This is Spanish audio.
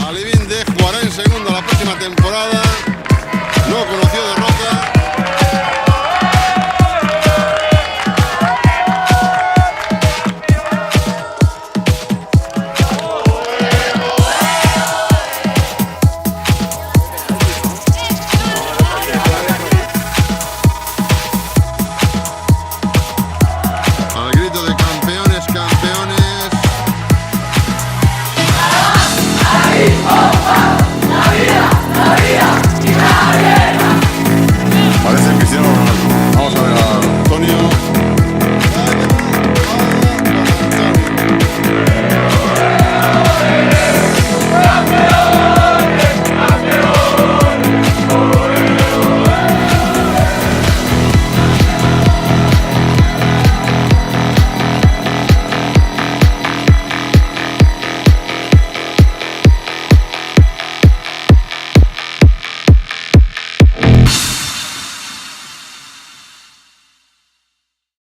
Alibinde jugará en segunda la próxima temporada. No conoció derrota. Al grito de campeones, campeones.